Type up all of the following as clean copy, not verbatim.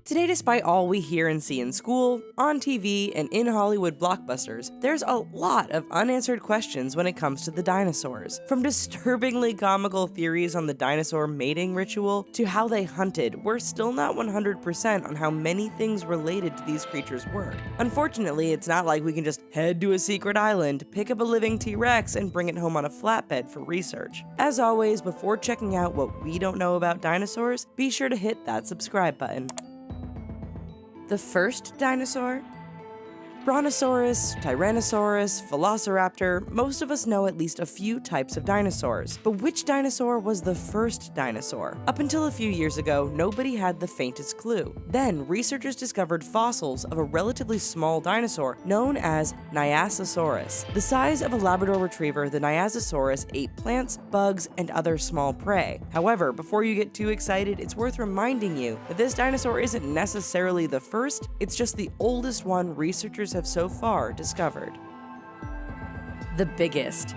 Today, despite all we hear and see in school, on TV, and in Hollywood blockbusters, there's a lot of unanswered questions when it comes to the dinosaurs. From disturbingly comical theories on the dinosaur mating ritual to how they hunted, we're still not 100% on how many things related to these creatures work. Unfortunately, it's not like we can just head to a secret island, pick up a living T-Rex, and bring it home on a flatbed for research. As always, before checking out what we don't know about dinosaurs, be sure to hit that subscribe button. The first dinosaur? Brontosaurus, Tyrannosaurus, Velociraptor, most of us know at least a few types of dinosaurs. But which dinosaur was the first dinosaur? Up until a few years ago, nobody had the faintest clue. Then, researchers discovered fossils of a relatively small dinosaur known as Nyasasaurus. The size of a Labrador retriever, the Nyasasaurus ate plants, bugs, and other small prey. However, before you get too excited, it's worth reminding you that this dinosaur isn't necessarily the first, it's just the oldest one researchers have so far discovered. The biggest.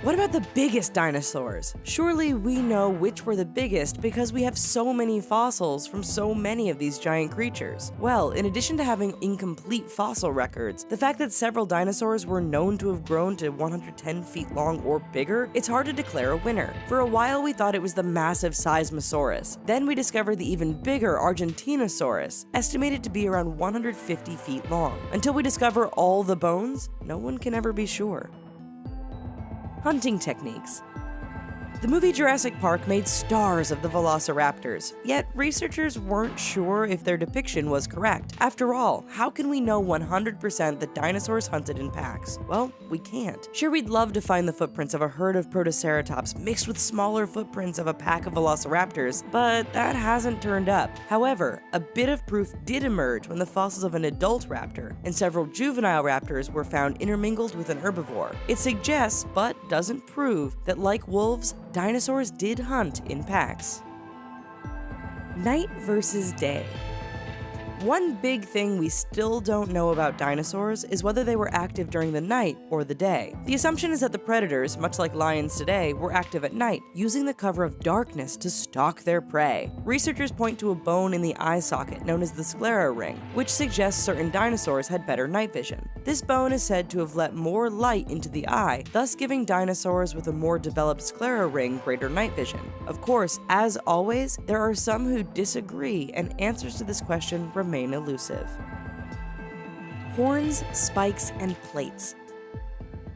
What about the biggest dinosaurs? Surely we know which were the biggest because we have so many fossils from so many of these giant creatures. Well, in addition to having incomplete fossil records, the fact that several dinosaurs were known to have grown to 110 feet long or bigger, it's hard to declare a winner. For a while we thought it was the massive Seismosaurus. Then we discovered the even bigger Argentinosaurus, estimated to be around 150 feet long. Until we discover all the bones, no one can ever be sure. Hunting techniques. The movie Jurassic Park made stars of the velociraptors, yet researchers weren't sure if their depiction was correct. After all, how can we know 100% that dinosaurs hunted in packs? Well, we can't. Sure, we'd love to find the footprints of a herd of Protoceratops mixed with smaller footprints of a pack of velociraptors, but that hasn't turned up. However, a bit of proof did emerge when the fossils of an adult raptor and several juvenile raptors were found intermingled with an herbivore. It suggests, but doesn't prove, that like wolves, dinosaurs did hunt in packs. Night versus day. One big thing we still don't know about dinosaurs is whether they were active during the night or the day. The assumption is that the predators, much like lions today, were active at night, using the cover of darkness to stalk their prey. Researchers point to a bone in the eye socket known as the sclera ring, which suggests certain dinosaurs had better night vision. This bone is said to have let more light into the eye, thus giving dinosaurs with a more developed sclera ring greater night vision. Of course, as always, there are some who disagree, and answers to this question remain elusive. Horns, spikes, and plates.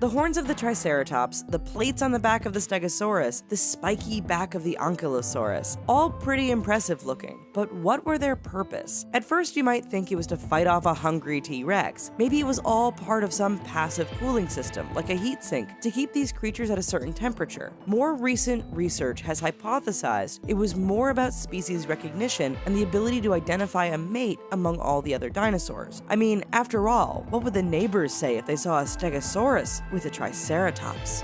The horns of the Triceratops, the plates on the back of the Stegosaurus, the spiky back of the Ankylosaurus, all pretty impressive looking. But what were their purpose? At first you might think it was to fight off a hungry T-Rex. Maybe it was all part of some passive cooling system, like a heat sink, to keep these creatures at a certain temperature. More recent research has hypothesized it was more about species recognition and the ability to identify a mate among all the other dinosaurs. I mean, after all, what would the neighbors say if they saw a Stegosaurus with a Triceratops?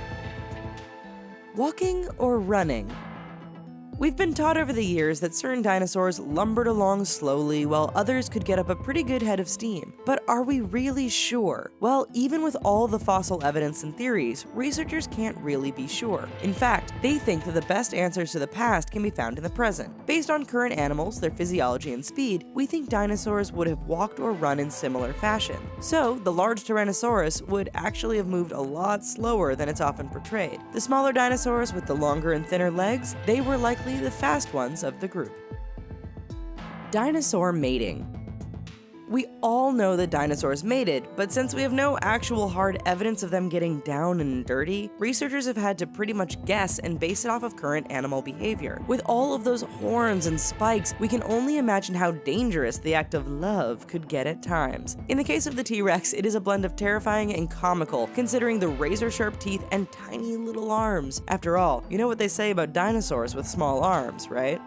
Walking or running? We've been taught over the years that certain dinosaurs lumbered along slowly while others could get up a pretty good head of steam. But are we really sure? Well, even with all the fossil evidence and theories, researchers can't really be sure. In fact, they think that the best answers to the past can be found in the present. Based on current animals, their physiology and speed, we think dinosaurs would have walked or run in similar fashion. So, the large Tyrannosaurus would actually have moved a lot slower than it's often portrayed. The smaller dinosaurs with the longer and thinner legs, they were likely the fast ones of the group. Dinosaur mating. We all know that dinosaurs mated, but since we have no actual hard evidence of them getting down and dirty, researchers have had to pretty much guess and base it off of current animal behavior. With all of those horns and spikes, we can only imagine how dangerous the act of love could get at times. In the case of the T-Rex, it is a blend of terrifying and comical, considering the razor-sharp teeth and tiny little arms. After all, you know what they say about dinosaurs with small arms, right?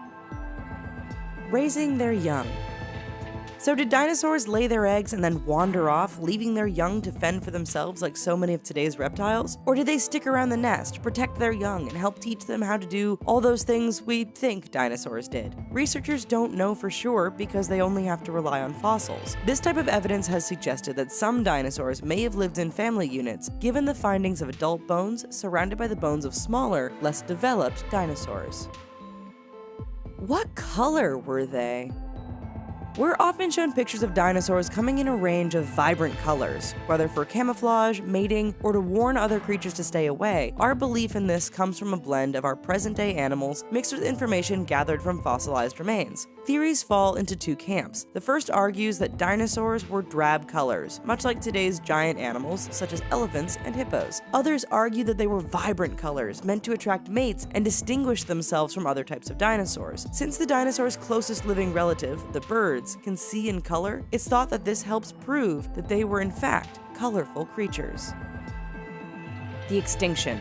Raising their young. So did dinosaurs lay their eggs and then wander off, leaving their young to fend for themselves like so many of today's reptiles? Or did they stick around the nest, protect their young, and help teach them how to do all those things we think dinosaurs did? Researchers don't know for sure because they only have to rely on fossils. This type of evidence has suggested that some dinosaurs may have lived in family units, given the findings of adult bones surrounded by the bones of smaller, less developed dinosaurs. What color were they? We're often shown pictures of dinosaurs coming in a range of vibrant colors. Whether for camouflage, mating, or to warn other creatures to stay away, our belief in this comes from a blend of our present-day animals mixed with information gathered from fossilized remains. Theories fall into two camps. The first argues that dinosaurs were drab colors, much like today's giant animals such as elephants and hippos. Others argue that they were vibrant colors, meant to attract mates and distinguish themselves from other types of dinosaurs. Since the dinosaur's closest living relative, the birds, can see in color, it's thought that this helps prove that they were in fact colorful creatures. The extinction.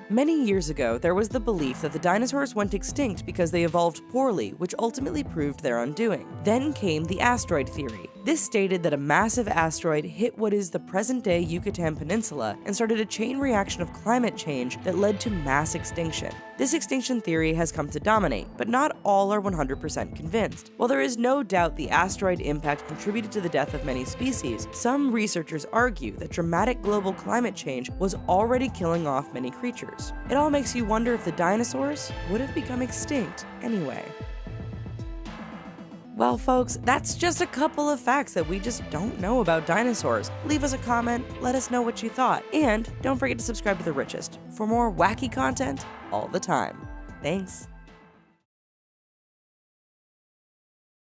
Many years ago, there was the belief that the dinosaurs went extinct because they evolved poorly, which ultimately proved their undoing. Then came the asteroid theory. This stated that a massive asteroid hit what is the present-day Yucatan Peninsula and started a chain reaction of climate change that led to mass extinction. This extinction theory has come to dominate, but not all are 100% convinced. While there is no doubt the asteroid impact contributed to the death of many species, some researchers argue that dramatic global climate change was already killing off many creatures. It all makes you wonder if the dinosaurs would have become extinct anyway. Well, folks, that's just a couple of facts that we just don't know about dinosaurs. Leave us a comment, let us know what you thought, and don't forget to subscribe to The Richest for more wacky content all the time. Thanks.